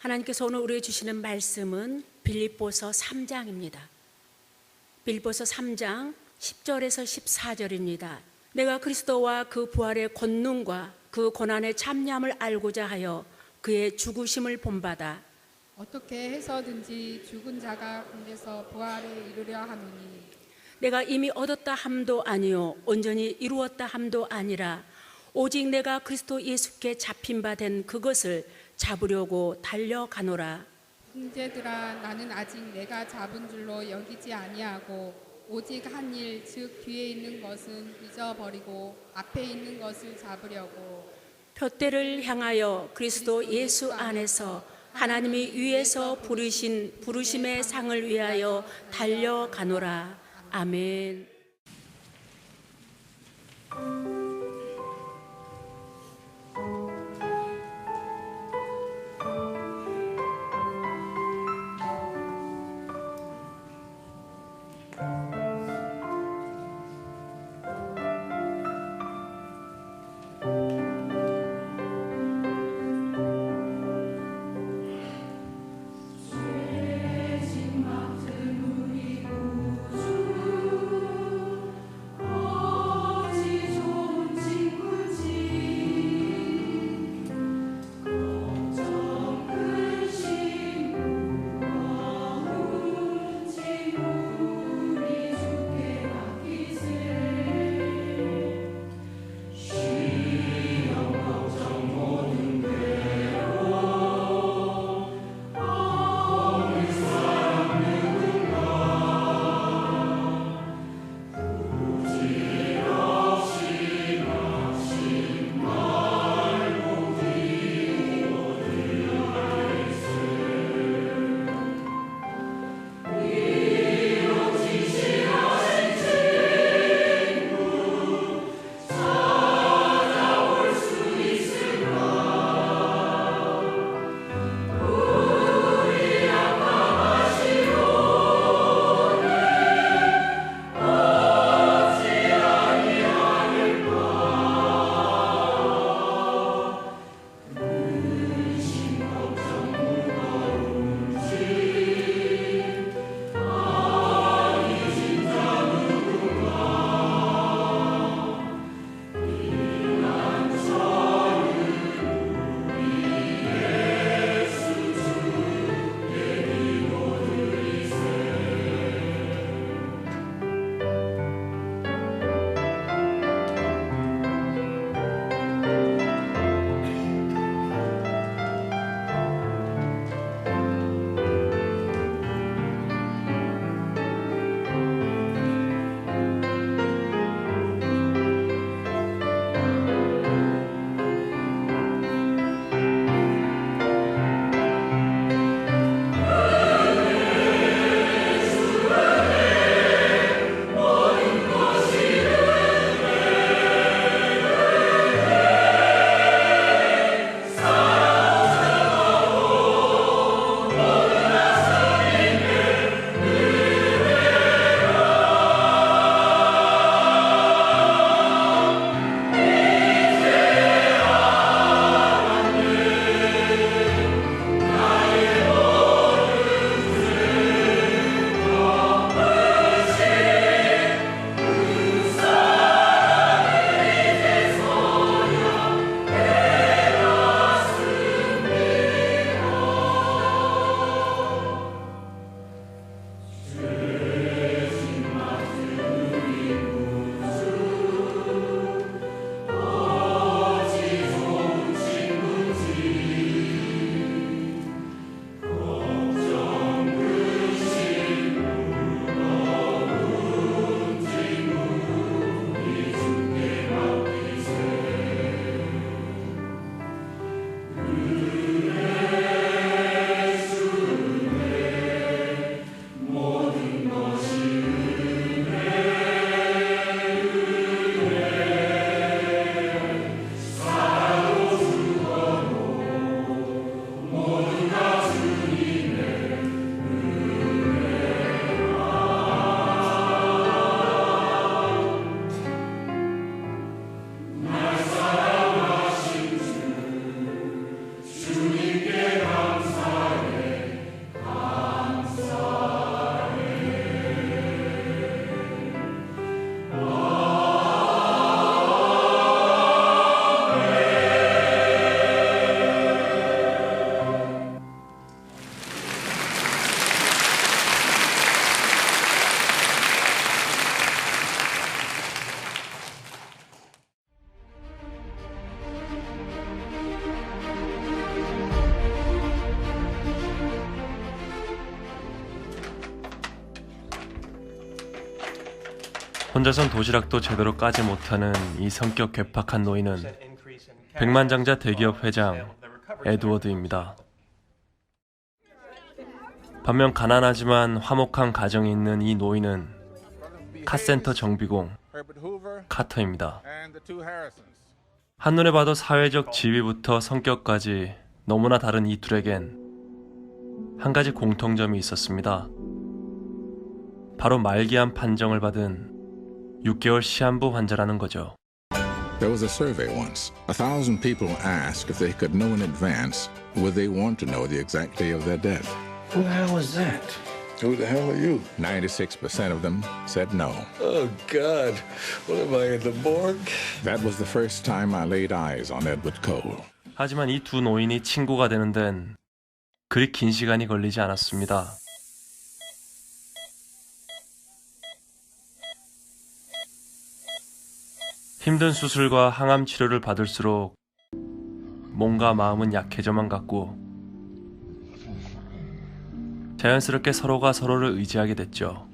하나님께서 오늘 우리에게 주시는 말씀은 빌립보서 3장입니다. 빌립보서 3장 10절에서 14절입니다. 내가 그리스도와 그 부활의 권능과 그 고난의 참념을 알고자 하여 그의 죽으심을 본받아 어떻게 해서든지 죽은 자가 가운데서 부활에 이르려 하노니 내가 이미 얻었다 함도 아니요 온전히 이루었다 함도 아니라 오직 내가 그리스도 예수께 잡힌 바 된 그것을 잡으려고 달려가노라. 형제들아, 나는 아직 내가 잡은 줄로 여기지 아니하고 오직 한 일, 즉 뒤에 있는 것은 잊어버리고 앞에 있는 것을 잡으려고 표대를 향하여 그리스도 예수 안에서 하나님이 위에서 부르신 부르심의 상을 위하여 달려가노라. 아멘. 혼자선 도시락도 제대로 까지 못하는 이 성격 괴팍한 노인은 백만장자 대기업 회장 에드워드입니다. 반면 가난하지만 화목한 가정이 있는 이 노인은 카센터 정비공 카터입니다. 한눈에 봐도 사회적 지위부터 성격까지 너무나 다른 이 둘에겐 한 가지 공통점이 있었습니다. 바로 말기암 판정을 받은 6개월 시한부 환자라는 거죠. There was a survey once. 1,000 people asked if they could know in advance would they want to know the exact day of their death. Who the hell is that? Who the hell are you? 96% of them said no. Oh, God. What am I, in the morgue? That was the first time I laid eyes on Edward Cole. 하지만 이 두 노인이 친구가 되는 데는 그리 긴 시간이 걸리지 않았습니다. 힘든 수술과 항암 치료를 받을수록 몸과 마음은 약해져만 갔고 자연스럽게 서로가 서로를 의지하게 됐죠.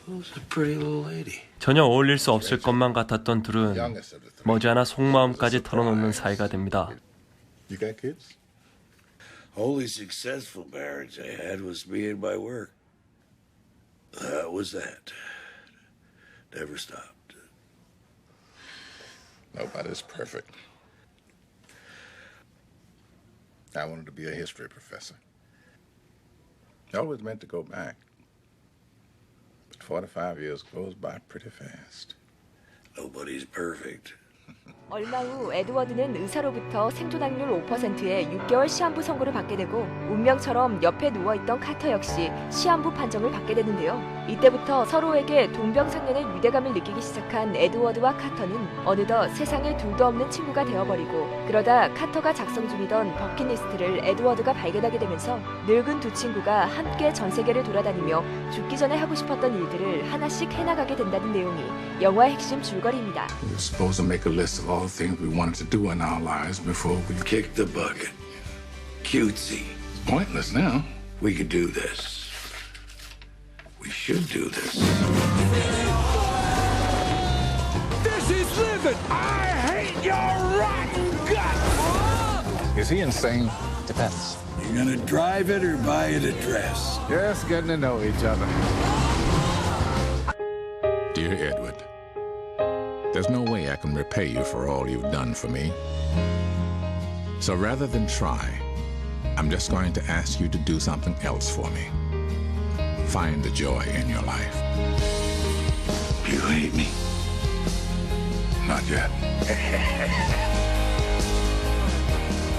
Who's a pretty little lady? 전혀 어울릴 수 없을 것만 같았던 둘은 머지않아 속마음까지 털어놓는 사이가 됩니다. You got kids? Only successful marriage I had was me and my work. That was that. Never stopped. Nobody's perfect. I wanted to be a history professor. I always meant to go back. But 45 years goes by pretty fast. Nobody's perfect. 얼마 후 에드워드는 의사로부터 생존 확률 5%의 6개월 시한부 선고를 받게 되고 운명처럼 옆에 누워있던 카터 역시 시한부 판정을 받게 되는데요. 이때부터 서로에게 동병상련의 유대감을 느끼기 시작한 에드워드와 카터는 어느덧 세상에 둘도 없는 친구가 되어버리고 그러다 카터가 작성 중이던 버킷리스트를 에드워드가 발견하게 되면서 늙은 두 친구가 함께 전 세계를 돌아다니며 죽기 전에 하고 싶었던 일들을 하나씩 해나가게 된다는 내용이 영화의 핵심 줄거리입니다. We were supposed to make a list of all the things we wanted to do in our lives before we... Kick the bucket. Cutesy. It's pointless now. We could do this. We should do this. This is living! I hate your rotten guts! Is he insane? Depends. You gonna drive it or buy it a dress? Just getting to know each other. Dear Edward, there's no way I can repay you for all you've done for me. So rather than try, I'm just going to ask you to do something else for me. Find the joy in your life. You hate me? Not yet.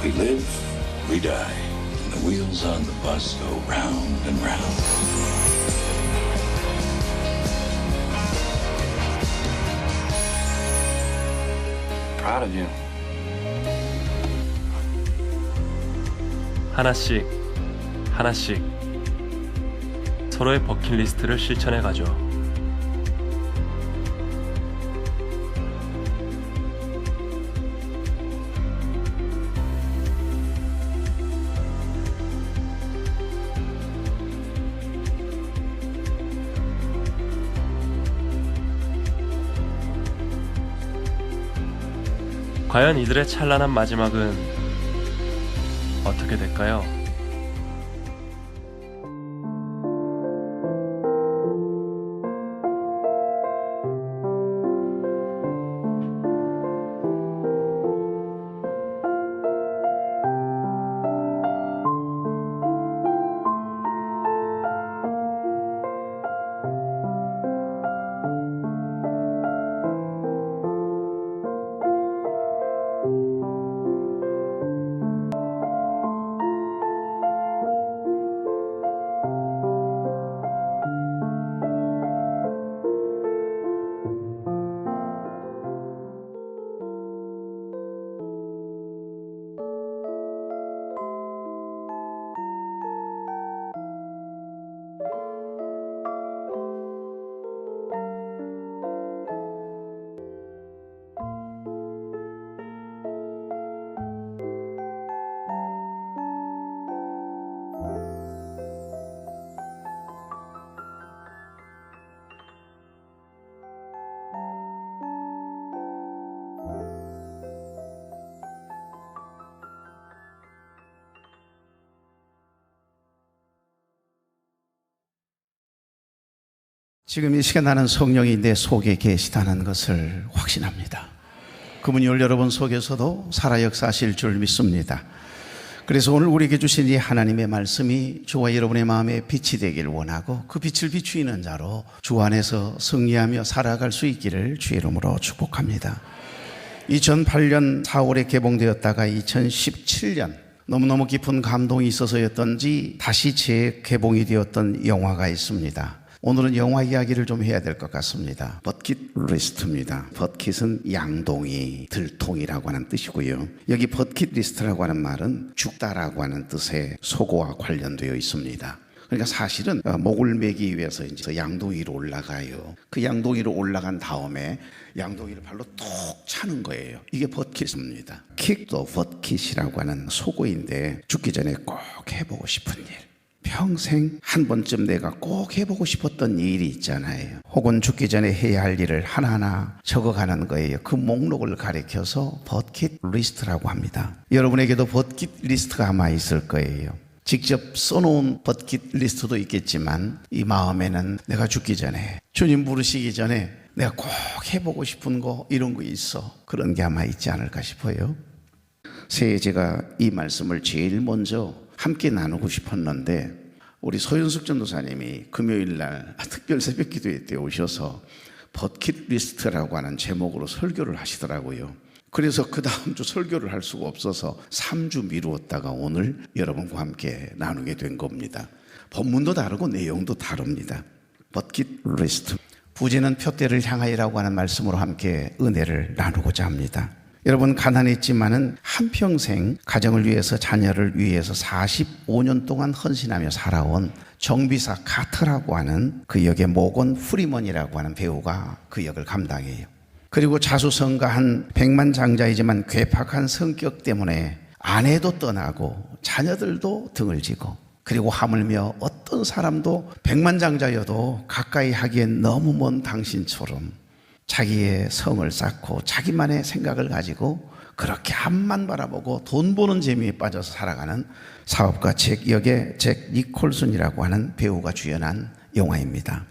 We live, we die, and the wheels on the bus go round and round. Proud of you. 하나씩 하나씩 서로의 버킷리스트를 실천해 가죠. 과연 이들의 찬란한 마지막은 어떻게 될까요? 지금 이 시간 나는 성령이 내 속에 계시다는 것을 확신합니다. 그분이 여러분 속에서도 살아 역사하실 줄 믿습니다. 그래서 오늘 우리에게 주신 이 하나님의 말씀이 저와 여러분의 마음에 빛이 되길 원하고 그 빛을 비추이는 자로 주 안에서 승리하며 살아갈 수 있기를 주의 이름으로 축복합니다. 2008년 4월에 개봉되었다가 2017년 너무너무 깊은 감동이 있어서였던지 다시 재개봉이 되었던 영화가 있습니다. 오늘은 영화 이야기를 좀 해야 될 것 같습니다. 버킷 리스트입니다. 버킷은 양동이, 들통이라고 하는 뜻이고요. 여기 버킷 리스트라고 하는 말은 죽다라고 하는 뜻의 속어와 관련되어 있습니다. 그러니까 사실은 목을 매기 위해서 이제 양동 위로 올라가요. 그 양동 위로 올라간 다음에 양동이를 발로 톡 차는 거예요. 이게 버킷입니다. 킥도 버킷이라고 하는 속어인데 죽기 전에 꼭 해보고 싶은 일, 평생 한 번쯤 내가 꼭 해보고 싶었던 일이 있잖아요. 혹은 죽기 전에 해야 할 일을 하나하나 적어가는 거예요. 그 목록을 가리켜서 버킷 리스트라고 합니다. 여러분에게도 버킷 리스트가 아마 있을 거예요. 직접 써놓은 버킷 리스트도 있겠지만 이 마음에는 내가 죽기 전에, 주님 부르시기 전에 내가 꼭 해보고 싶은 거, 이런 거 있어. 그런 게 아마 있지 않을까 싶어요. 새해 제가 이 말씀을 제일 먼저 함께 나누고 싶었는데 우리 소윤숙 전도사님이 금요일날 특별 새벽 기도회 때 오셔서 버킷 리스트라고 하는 제목으로 설교를 하시더라고요. 그래서 그 다음 주 설교를 할 수가 없어서 3주 미루었다가 오늘 여러분과 함께 나누게 된 겁니다. 본문도 다르고 내용도 다릅니다. 버킷 리스트, 부재는 표대를 향하여라고 하는 말씀으로 함께 은혜를 나누고자 합니다. 여러분, 가난했지만은 한평생 가정을 위해서, 자녀를 위해서 45년 동안 헌신하며 살아온 정비사 카트라고 하는 그 역의 모건 프리먼이라고 하는 배우가 그 역을 감당해요. 그리고 자수성가한 백만장자이지만 괴팍한 성격 때문에 아내도 떠나고 자녀들도 등을 지고, 그리고 하물며 어떤 사람도 백만장자여도 가까이 하기엔 너무 먼 당신처럼 자기의 성을 쌓고 자기만의 생각을 가지고 그렇게 앞만 바라보고 돈 버는 재미에 빠져서 살아가는 사업가 잭 역의 잭 니콜슨이라고 하는 배우가 주연한 영화입니다.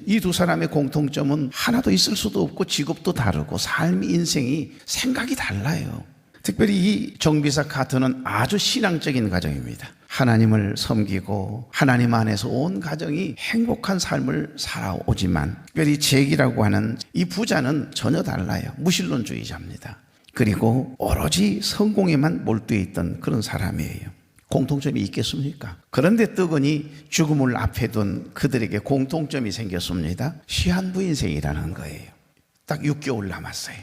이 두 사람의 공통점은 하나도 있을 수도 없고 직업도 다르고 삶, 인생이 생각이 달라요. 특별히 이 정비사 카트는 아주 신앙적인 가정입니다. 하나님을 섬기고 하나님 안에서 온 가정이 행복한 삶을 살아오지만, 특별히 잭이라고 하는 이 부자는 전혀 달라요. 무신론주의자입니다. 그리고 오로지 성공에만 몰두해 있던 그런 사람이에요. 공통점이 있겠습니까? 그런데 뜨거니 죽음을 앞에 둔 그들에게 공통점이 생겼습니다. 시한부 인생이라는 거예요. 딱 6개월 남았어요.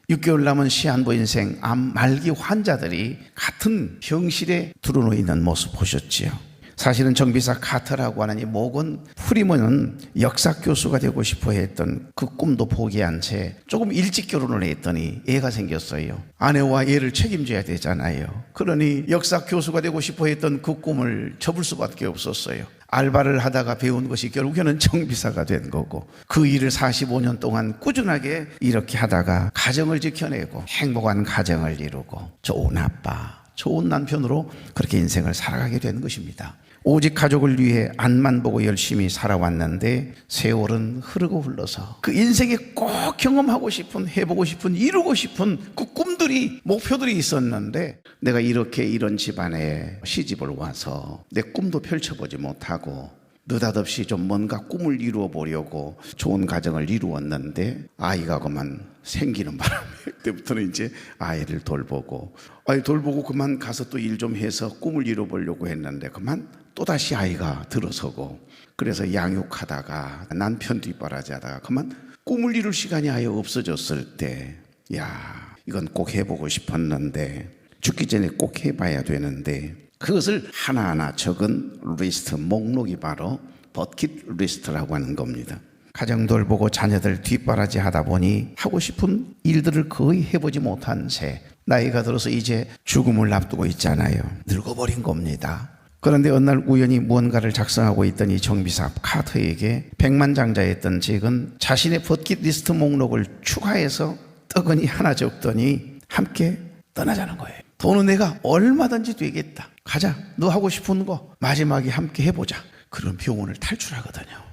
6개월 남은 시한부 인생, 암 말기 환자들이 같은 병실에 드러누워 있는 모습 보셨지요. 사실은 정비사 카터라고 하는 이 모건 프리먼은 역사 교수가 되고 싶어 했던 그 꿈도 포기한 채 조금 일찍 결혼을 했더니 애가 생겼어요. 아내와 애를 책임져야 되잖아요. 그러니 역사 교수가 되고 싶어 했던 그 꿈을 접을 수밖에 없었어요. 알바를 하다가 배운 것이 결국에는 정비사가 된 거고, 그 일을 45년 동안 꾸준하게 이렇게 하다가 가정을 지켜내고 행복한 가정을 이루고 좋은 아빠, 좋은 남편으로 그렇게 인생을 살아가게 된 것입니다. 오직 가족을 위해 앞만 보고 열심히 살아왔는데 세월은 흐르고 흘러서 그 인생에 꼭 경험하고 싶은, 해보고 싶은, 이루고 싶은 그 꿈들이, 목표들이 있었는데 내가 이렇게 이런 집안에 시집을 와서 내 꿈도 펼쳐보지 못하고 느닷없이 좀 뭔가 꿈을 이루어 보려고 좋은 가정을 이루었는데 아이가 그만 생기는 바람에 그때부터는 이제 아이를 돌보고, 아이 돌보고 그만 가서 또 일 좀 해서 꿈을 이루어 보려고 했는데 그만 또다시 아이가 들어서고, 그래서 양육하다가 남편 뒷바라지하다가 그만 꿈을 이룰 시간이 아예 없어졌을 때, 야, 이건 꼭 해보고 싶었는데 죽기 전에 꼭 해봐야 되는데, 그것을 하나하나 적은 리스트, 목록이 바로 버킷 리스트라고 하는 겁니다. 가정 돌보고 자녀들 뒷바라지 하다 보니 하고 싶은 일들을 거의 해보지 못한 채 나이가 들어서 이제 죽음을 앞두고 있잖아요. 늙어버린 겁니다. 그런데 어느 날 우연히 무언가를 작성하고 있던 이 정비사 카터에게 백만장자였던 잭은 자신의 버킷 리스트 목록을 추가해서 떡하니 하나 적더니 함께 떠나자는 거예요. 돈은 내가 얼마든지 되겠다. 가자. 너 하고 싶은 거 마지막에 함께 해보자. 그런 병원을 탈출하거든요.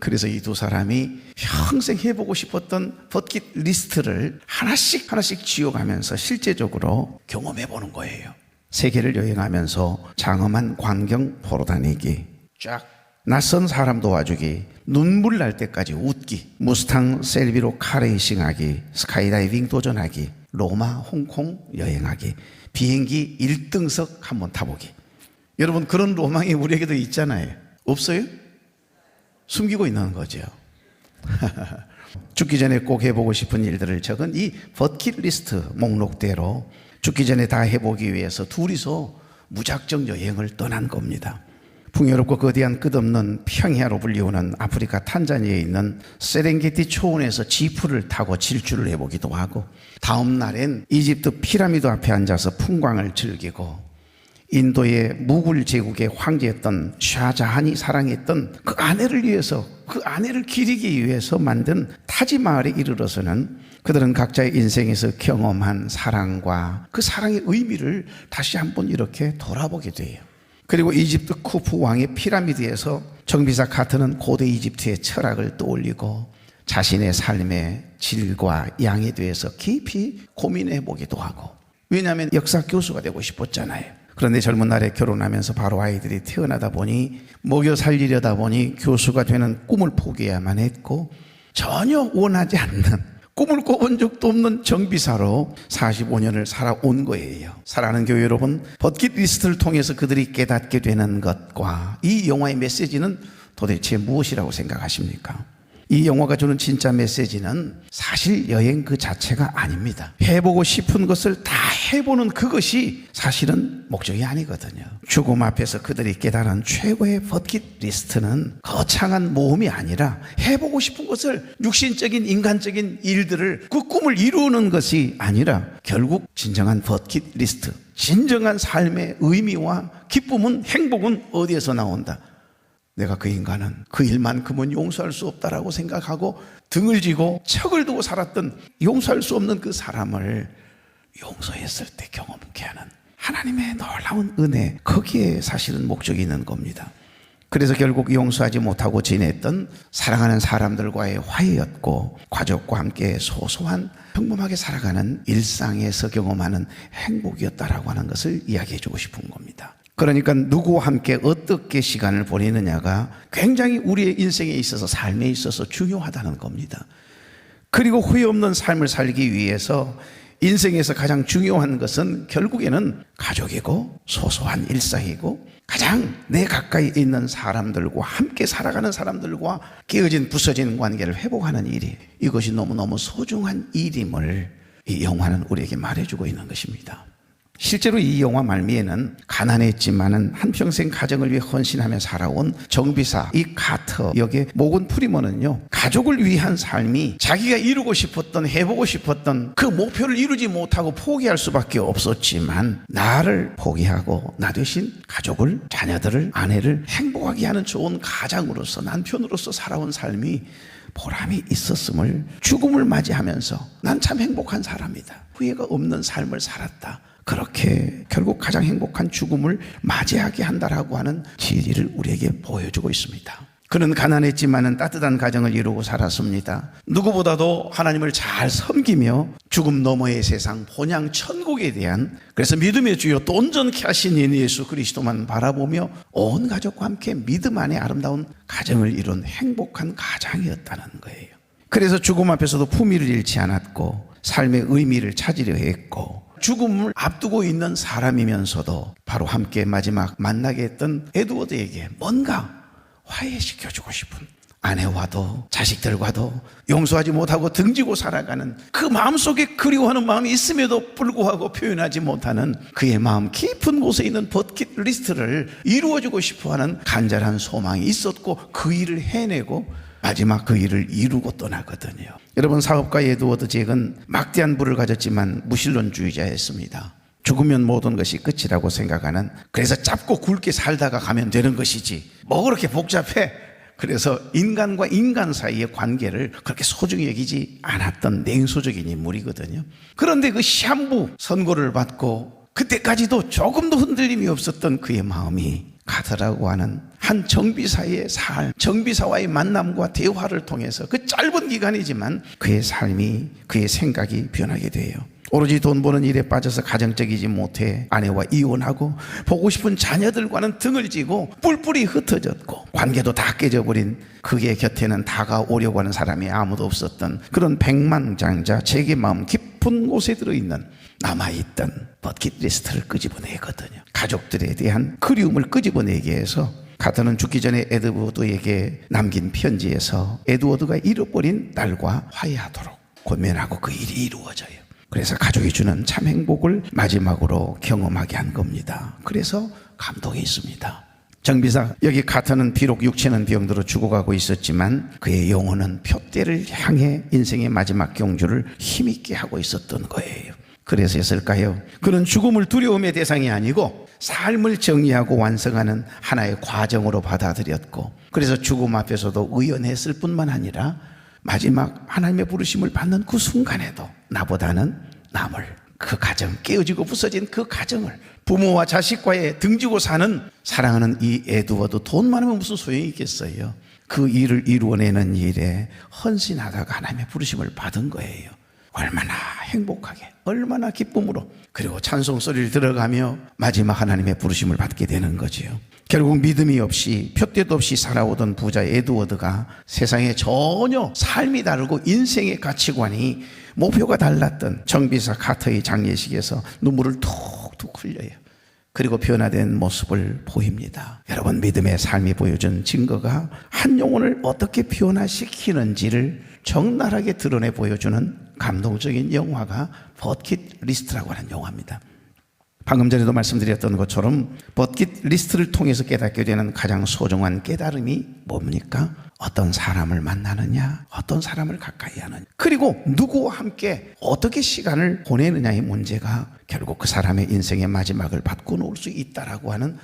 그래서 이 두 사람이 평생 해보고 싶었던 버킷리스트를 하나씩 지어가면서 실제적으로 경험해보는 거예요. 세계를 여행하면서 장엄한 광경 보러 다니기, 쫙 낯선 사람 도와주기, 눈물 날 때까지 웃기, 무스탕 셀비로 카레이싱하기, 스카이다이빙 도전하기, 로마, 홍콩 여행하기, 비행기 1등석 한번 타보기. 여러분, 그런 로망이 우리에게도 있잖아요. 없어요? 숨기고 있는 거죠. 죽기 전에 꼭 해보고 싶은 일들을 적은 이 버킷리스트 목록대로 죽기 전에 다 해보기 위해서 둘이서 무작정 여행을 떠난 겁니다. 풍요롭고 거대한 끝없는 평야로 불리우는 아프리카 탄자니아에 있는 세렝게티 초원에서 지프를 타고 질주를 해보기도 하고, 다음 날엔 이집트 피라미드 앞에 앉아서 풍광을 즐기고, 인도의 무굴 제국의 황제였던 샤자한이 사랑했던 그 아내를 위해서, 그 아내를 기리기 위해서 만든 타지 마을에 이르러서는 그들은 각자의 인생에서 경험한 사랑과 그 사랑의 의미를 다시 한번 이렇게 돌아보게 돼요. 그리고 이집트 쿠프 왕의 피라미드에서 정비사 카트는 고대 이집트의 철학을 떠올리고 자신의 삶의 질과 양에 대해서 깊이 고민해 보기도 하고, 왜냐하면 역사 교수가 되고 싶었잖아요. 그런데 젊은 날에 결혼하면서 바로 아이들이 태어나다 보니, 먹여 살리려다 보니 교수가 되는 꿈을 포기해야만 했고, 전혀 원하지 않는, 꿈을 꿔본 적도 없는 정비사로 45년을 살아온 거예요. 사랑하는 교회 여러분, 버킷리스트를 통해서 그들이 깨닫게 되는 것과 이 영화의 메시지는 도대체 무엇이라고 생각하십니까? 이 영화가 주는 진짜 메시지는 사실 여행 그 자체가 아닙니다. 해보고 싶은 것을 다 해보는 그것이 사실은 목적이 아니거든요. 죽음 앞에서 그들이 깨달은 최고의 버킷리스트는 거창한 모험이 아니라 해보고 싶은 것을, 육신적인 인간적인 일들을, 그 꿈을 이루는 것이 아니라 결국 진정한 버킷리스트, 진정한 삶의 의미와 기쁨은, 행복은 어디에서 나온다? 내가 그 인간은 그 일만큼은 용서할 수 없다라고 생각하고 등을 지고 척을 두고 살았던, 용서할 수 없는 그 사람을 용서했을 때 경험케 하는 하나님의 놀라운 은혜, 거기에 사실은 목적이 있는 겁니다. 그래서 결국 용서하지 못하고 지냈던 사랑하는 사람들과의 화해였고, 가족과 함께 소소한 평범하게 살아가는 일상에서 경험하는 행복이었다라고 하는 것을 이야기해 주고 싶은 겁니다. 그러니까 누구와 함께 어떻게 시간을 보내느냐가 굉장히 우리의 인생에 있어서, 삶에 있어서 중요하다는 겁니다. 그리고 후회 없는 삶을 살기 위해서 인생에서 가장 중요한 것은 결국에는 가족이고 소소한 일상이고, 가장 내 가까이 있는 사람들과 함께 살아가는 사람들과 깨어진 부서진 관계를 회복하는 일이, 이것이 너무너무 소중한 일임을 이 영화는 우리에게 말해주고 있는 것입니다. 실제로 이 영화 말미에는 가난했지만은 한평생 가정을 위해 헌신하며 살아온 정비사 이 카터 역의 모건 프리먼은요, 가족을 위한 삶이 자기가 이루고 싶었던, 해보고 싶었던 그 목표를 이루지 못하고 포기할 수밖에 없었지만, 나를 포기하고 나 대신 가족을, 자녀들을, 아내를 행복하게 하는 좋은 가장으로서, 남편으로서 살아온 삶이 보람이 있었음을, 죽음을 맞이하면서 난 참 행복한 사람이다, 후회가 없는 삶을 살았다, 그렇게 결국 가장 행복한 죽음을 맞이하게 한다라고 하는 진리를 우리에게 보여주고 있습니다. 그는 가난했지만은 따뜻한 가정을 이루고 살았습니다. 누구보다도 하나님을 잘 섬기며 죽음 너머의 세상, 본향 천국에 대한, 그래서 믿음의 주여 또 온전케 하신 이 예수 그리스도만 바라보며 온 가족과 함께 믿음 안에 아름다운 가정을 이룬 행복한 가장이었다는 거예요. 그래서 죽음 앞에서도 품위를 잃지 않았고 삶의 의미를 찾으려 했고, 죽음을 앞두고 있는 사람이면서도 바로 함께 마지막 만나게 했던 에드워드에게 뭔가 화해시켜주고 싶은, 아내와도 자식들과도 용서하지 못하고 등지고 살아가는 그 마음속에 그리워하는 마음이 있음에도 불구하고 표현하지 못하는 그의 마음 깊은 곳에 있는 버킷리스트를 이루어주고 싶어하는 간절한 소망이 있었고, 그 일을 해내고 마지막 그 일을 이루고 떠나거든요. 여러분, 사업가 에드워드 잭은 막대한 부를 가졌지만 무신론주의자였습니다. 죽으면 모든 것이 끝이라고 생각하는, 그래서 짧고 굵게 살다가 가면 되는 것이지 뭐 그렇게 복잡해, 그래서 인간과 인간 사이의 관계를 그렇게 소중히 여기지 않았던 냉소적인 인물이거든요. 그런데 그 시한부 선고를 받고 그때까지도 조금도 흔들림이 없었던 그의 마음이 카터라고 하는 한 정비사의 삶, 정비사와의 만남과 대화를 통해서 그 짧은 기간이지만 그의 삶이, 그의 생각이 변하게 돼요. 오로지 돈 버는 일에 빠져서 가정적이지 못해 아내와 이혼하고 보고 싶은 자녀들과는 등을 지고 뿔뿔이 흩어졌고 관계도 다 깨져버린 그의 곁에는 다가오려고 하는 사람이 아무도 없었던 그런 백만장자 자기 마음 깊은 곳에 들어있는 남아있던 버킷리스트를 끄집어내거든요. 가족들에 대한 그리움을 끄집어내게 해서 카터는 죽기 전에 에드워드에게 남긴 편지에서 에드워드가 잃어버린 딸과 화해하도록 권면하고 그 일이 이루어져요. 그래서 가족이 주는 참 행복을 마지막으로 경험하게 한 겁니다. 그래서 감동이 있습니다. 정비사, 여기 카터는 비록 육체는 병들어 죽어가고 있었지만 그의 영혼은 표대를 향해 인생의 마지막 경주를 힘있게 하고 있었던 거예요. 그래서였을까요? 그는 죽음을 두려움의 대상이 아니고 삶을 정리하고 완성하는 하나의 과정으로 받아들였고, 그래서 죽음 앞에서도 의연했을 뿐만 아니라 마지막 하나님의 부르심을 받는 그 순간에도 나보다는 남을, 그 가정, 깨어지고 부서진 그 가정을, 부모와 자식과의 등지고 사는 사랑하는 이 에드워드, 돈 많으면 무슨 소용이 있겠어요? 그 일을 이루어내는 일에 헌신하다가 하나님의 부르심을 받은 거예요. 얼마나 행복하게, 얼마나 기쁨으로, 그리고 찬송 소리를 들어가며 마지막 하나님의 부르심을 받게 되는 거지요. 결국 믿음이 없이 표대도 없이 살아오던 부자 에드워드가 세상에 전혀 삶이 다르고 인생의 가치관이 목표가 달랐던 정비사 카터의 장례식에서 눈물을 툭툭 흘려요. 그리고 변화된 모습을 보입니다. 여러분, 믿음의 삶이 보여준 증거가 한 영혼을 어떻게 변화시키는지를 적나라하게 드러내 보여주는 감동적인 영화가 버킷리스트라고 하는 영화입니다. 방금 전에도 말씀드렸던 것처럼 버킷리스트를 통해서 깨닫게 되는 가장 소중한 깨달음이 뭡니까? 어떤 사람을 만나느냐, 어떤 사람을 가까이 하느냐, 그리고 누구와 함께 어떻게 시간을 보내느냐의 문제가 결국 그 사람의 인생의 마지막을 바꿔놓을 수 있다라고 하는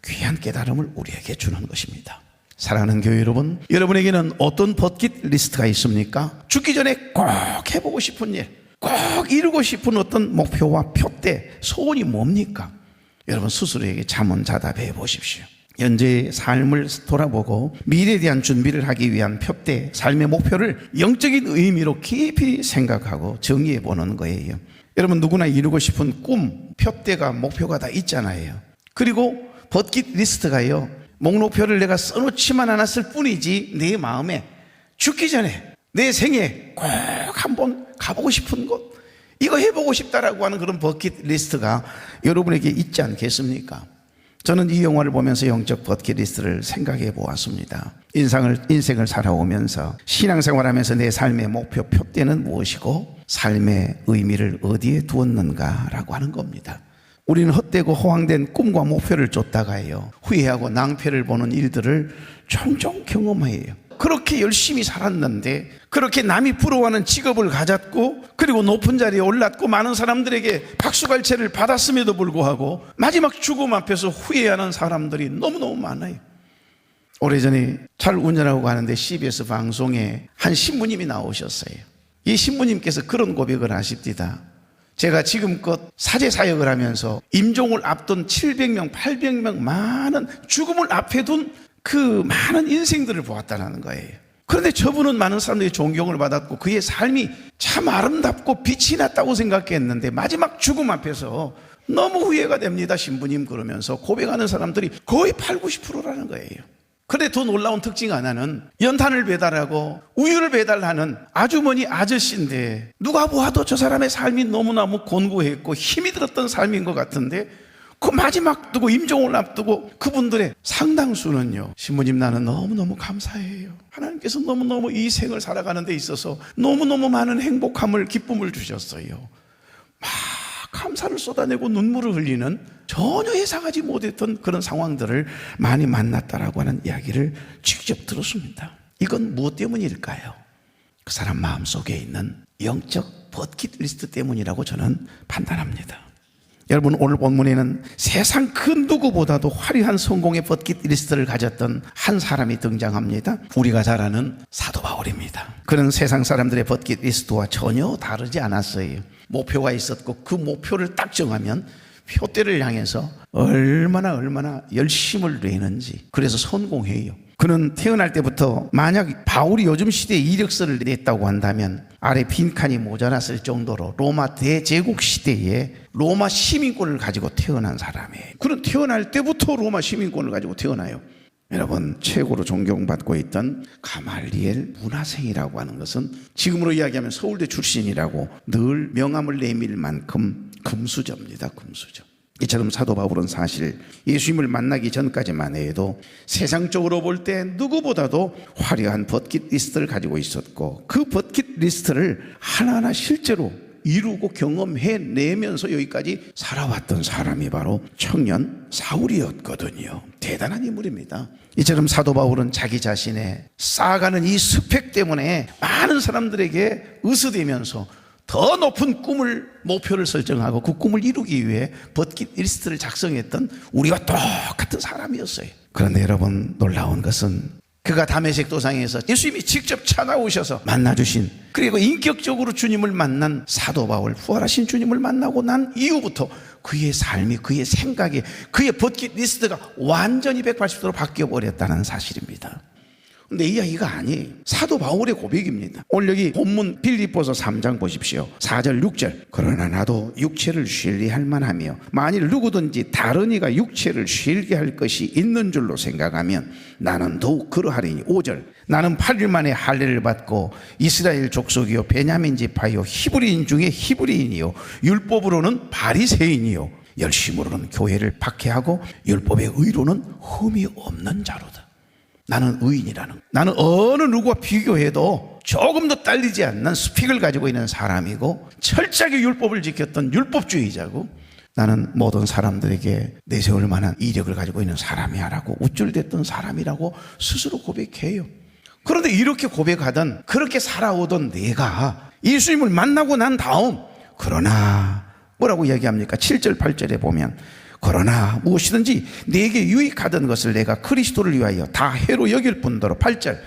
귀한 깨달음을 우리에게 주는 것입니다. 사랑하는 교회 여러분, 여러분에게는 어떤 버킷리스트가 있습니까? 죽기 전에 꼭 해보고 싶은 일, 꼭 이루고 싶은 어떤 목표와 표대, 소원이 뭡니까? 여러분 스스로에게 자문자답해 보십시오. 현재의 삶을 돌아보고 미래에 대한 준비를 하기 위한 표대, 삶의 목표를 영적인 의미로 깊이 생각하고 정의해 보는 거예요. 여러분 누구나 이루고 싶은 꿈, 표대가, 목표가 다 있잖아요. 그리고 버킷리스트가요, 목록표를 내가 써놓지만 않았을 뿐이지 내 마음에 죽기 전에 내 생에 꼭 한번 가보고 싶은 곳, 이거 해보고 싶다라고 하는 그런 버킷리스트가 여러분에게 있지 않겠습니까? 저는 이 영화를 보면서 영적 버킷리스트를 생각해 보았습니다. 인생을 살아오면서 신앙생활하면서 내 삶의 목표, 표대는 무엇이고 삶의 의미를 어디에 두었는가라고 하는 겁니다. 우리는 헛되고 허황된 꿈과 목표를 쫓다가요, 후회하고 낭패를 보는 일들을 종종 경험해요. 그렇게 열심히 살았는데, 그렇게 남이 부러워하는 직업을 가졌고, 그리고 높은 자리에 올랐고, 많은 사람들에게 박수갈채를 받았음에도 불구하고 마지막 죽음 앞에서 후회하는 사람들이 너무너무 많아요. 오래전에 잘 운전하고 가는데 CBS 방송에 한 신부님이 나오셨어요. 이 신부님께서 그런 고백을 하십니다. 제가 지금껏 사제 사역을 하면서 임종을 앞둔 700명, 800명 많은 죽음을 앞에 둔 그 많은 인생들을 보았다는 거예요. 그런데 저분은 많은 사람들이 존경을 받았고 그의 삶이 참 아름답고 빛이 났다고 생각했는데 마지막 죽음 앞에서 너무 후회가 됩니다, 신부님. 그러면서 고백하는 사람들이 거의 80~90%라는 거예요. 그런데 더 놀라운 특징 하나는 연탄을 배달하고 우유를 배달하는 아주머니 아저씨인데, 누가 보아도 저 사람의 삶이 너무너무 곤고했고 힘이 들었던 삶인 것 같은데, 그 마지막 두고 임종을 앞두고 그분들의 상당수는요, 신부님 나는 너무너무 감사해요. 하나님께서 너무너무 이 생을 살아가는 데 있어서 너무너무 많은 행복함을, 기쁨을 주셨어요. 막 감사를 쏟아내고 눈물을 흘리는, 전혀 예상하지 못했던 그런 상황들을 많이 만났다라고 하는 이야기를 직접 들었습니다. 이건 무엇 때문일까요? 그 사람 마음속에 있는 영적 버킷리스트 때문이라고 저는 판단합니다. 여러분, 오늘 본문에는 세상 그 누구보다도 화려한 성공의 버킷리스트를 가졌던 한 사람이 등장합니다. 우리가 잘 아는 사도 바울입니다. 그는 세상 사람들의 버킷리스트와 전혀 다르지 않았어요. 목표가 있었고 그 목표를 딱 정하면 표대를 향해서 얼마나 열심을 내는지. 그래서 성공해요. 그는 태어날 때부터 만약 바울이 요즘 시대에 이력서를 냈다고 한다면 아래 빈칸이 모자랐을 정도로 로마 대제국 시대에 로마 시민권을 가지고 태어난 사람이에요. 그는 태어날 때부터 로마 시민권을 가지고 태어나요. 여러분, 최고로 존경받고 있던 가말리엘 문화생이라고 하는 것은 지금으로 이야기하면 서울대 출신이라고 늘 명함을 내밀 만큼 금수저입니다. 금수저. 이처럼 사도 바울은 사실 예수님을 만나기 전까지만 해도 세상적으로 볼 때 누구보다도 화려한 버킷리스트를 가지고 있었고, 그 버킷리스트를 하나하나 실제로 이루고 경험해내면서 여기까지 살아왔던 사람이 바로 청년 사울이었거든요. 대단한 인물입니다. 이처럼 사도 바울은 자기 자신의 쌓아가는 이 스펙 때문에 많은 사람들에게 의수되면서 더 높은 꿈을, 목표를 설정하고 그 꿈을 이루기 위해 버킷리스트를 작성했던 우리와 똑같은 사람이었어요. 그런데 여러분, 놀라운 것은 그가 다메섹 도상에서 예수님이 직접 찾아오셔서 만나주신, 그리고 인격적으로 주님을 만난 사도 바울, 부활하신 주님을 만나고 난 이후부터 그의 삶이, 그의 생각이, 그의 버킷리스트가 완전히 180도로 바뀌어버렸다는 사실입니다. 근데 이 이야기가 아니에요. 사도 바울의 고백입니다. 오늘 여기 본문 빌립보서 3장 보십시오. 4절 6절. 그러나 나도 육체를 쉬게 할 만하며 만일 누구든지 다른 이가 육체를 쉬게 할 것이 있는 줄로 생각하면 나는 더욱 그러하리니. 5절. 나는 8일 만에 할례를 받고 이스라엘 족속이요 베냐민 지파요 히브리인 중에 히브리인이요 율법으로는 바리새인이요 열심으로는 교회를 박해하고 율법의 의로는 흠이 없는 자로다. 나는 의인이라는, 나는 어느 누구와 비교해도 조금 더 딸리지 않는 스펙을 가지고 있는 사람이고 철저하게 율법을 지켰던 율법주의자고, 나는 모든 사람들에게 내세울 만한 이력을 가지고 있는 사람이야 라고 우쭐댔던 사람이라고 스스로 고백해요. 그런데 이렇게 고백하던, 그렇게 살아오던 내가 예수님을 만나고 난 다음, 그러나 뭐라고 이야기합니까? 7절 8절에 보면 그러나 무엇이든지 내게 유익하던 것을 내가 그리스도를 위하여 다 해로 여길 뿐더러. 8절.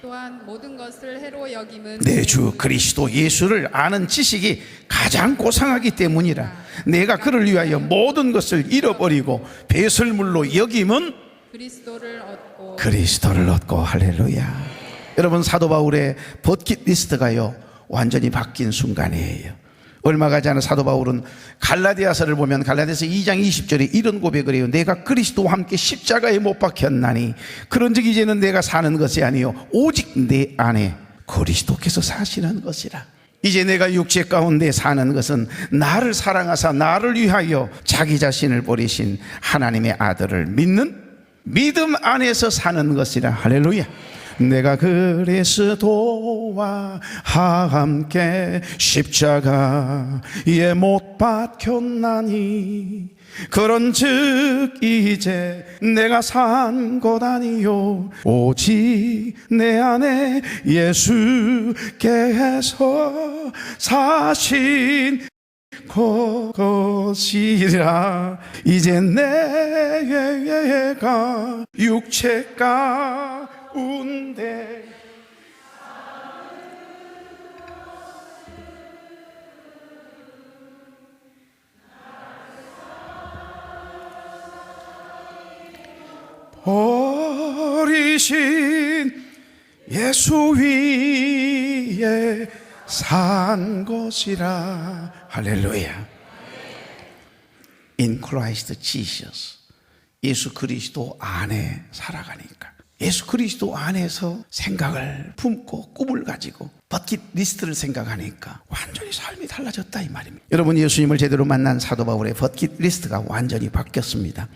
또한 모든 것을 해로 여김은 내 주 그리스도 예수를 아는 지식이 가장 고상하기 때문이라. 내가 그를 위하여 모든 것을 잃어버리고 배설물로 여김은 그리스도를 얻고. 할렐루야. 여러분, 사도 바울의 버킷리스트가요 완전히 바뀐 순간이에요. 얼마 가지 않은 사도 바울은 갈라디아서를 보면 갈라디아서 2장 20절에 이런 고백을 해요. 내가 그리스도와 함께 십자가에 못 박혔나니 그런즉 이제는 내가 사는 것이 아니요 오직 내 안에 그리스도께서 사시는 것이라. 이제 내가 육체 가운데 사는 것은 나를 사랑하사 나를 위하여 자기 자신을 버리신 하나님의 아들을 믿는 믿음 안에서 사는 것이라. 할렐루야. 내가 그리스도와 함께 십자가에 못 박혔나니 그런즉 이제 내가 산 것 아니요 오직 내 안에 예수께서 사신 것이라. 이제 내가 육체 가운데 버리신 예수 위에 산 것이라. 할렐루야. In Christ Jesus. 예수 그리스도 안에 살아가니까, 예수 그리스도 안에서 생각을 품고 꿈을 가지고 버킷리스트를 생각하니까 완전히 삶이 달라졌다 이 말입니다. 여러분, 예수님을 제대로 만난 사도 바울의 버킷리스트가 완전히 바뀌었습니다.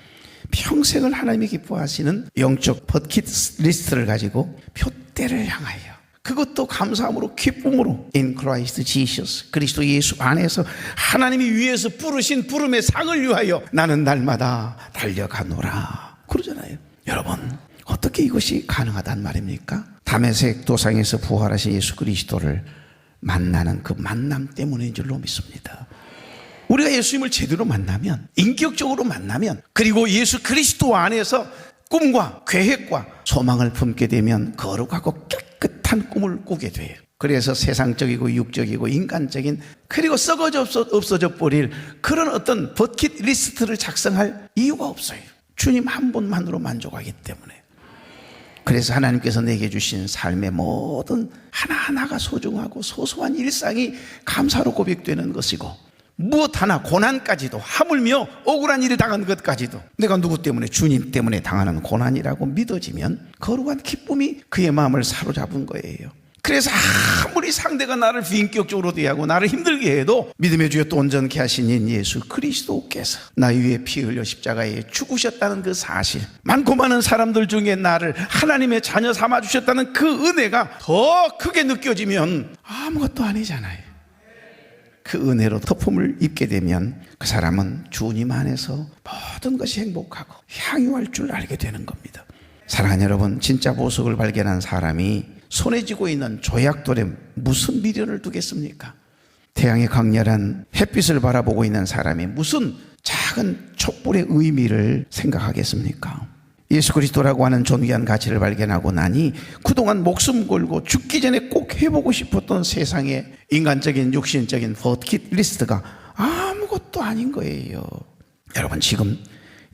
평생을 하나님이 기뻐하시는 영적 버킷리스트를 가지고 표대를 향하여, 그것도 감사함으로 기쁨으로 In Christ Jesus, 그리스도 예수 안에서 하나님이 위에서 부르신 부름의 상을 위하여 나는 날마다 달려가노라 그러잖아요. 여러분, 어떻게 이것이 가능하단 말입니까? 다메섹 도상에서 부활하신 예수 그리스도를 만나는 그 만남 때문인 줄로 믿습니다. 우리가 예수님을 제대로 만나면, 인격적으로 만나면, 그리고 예수 그리스도 안에서 꿈과 계획과 소망을 품게 되면 거룩하고 깨끗한 꿈을 꾸게 돼요. 그래서 세상적이고 육적이고 인간적인 그리고 썩어져 없어져 버릴 그런 어떤 버킷리스트를 작성할 이유가 없어요. 주님 한 분만으로 만족하기 때문에. 그래서 하나님께서 내게 주신 삶의 모든 하나하나가 소중하고 소소한 일상이 감사로 고백되는 것이고, 무엇 하나 고난까지도, 하물며 억울한 일을 당한 것까지도 내가 누구 때문에, 주님 때문에 당하는 고난이라고 믿어지면 거룩한 기쁨이 그의 마음을 사로잡은 거예요. 그래서 아무리 상대가 나를 비인격적으로 대하고 나를 힘들게 해도 믿음의 주여 또 온전케 하신 예수 그리스도께서 나 위에 피 흘려 십자가에 죽으셨다는 그 사실, 많고 많은 사람들 중에 나를 하나님의 자녀 삼아주셨다는 그 은혜가 더 크게 느껴지면 아무것도 아니잖아요. 그 은혜로 덮음을 입게 되면 그 사람은 주님 안에서 모든 것이 행복하고 향유할 줄 알게 되는 겁니다. 사랑하는 여러분, 진짜 보석을 발견한 사람이 손에 쥐고 있는 조약돌에 무슨 미련을 두겠습니까? 태양의 강렬한 햇빛을 바라보고 있는 사람이 무슨 작은 촛불의 의미를 생각하겠습니까? 예수 그리스도라고 하는 존귀한 가치를 발견하고 나니 그동안 목숨 걸고 죽기 전에 꼭 해보고 싶었던 세상의 인간적인 육신적인 버킷리스트가 아무것도 아닌 거예요. 여러분, 지금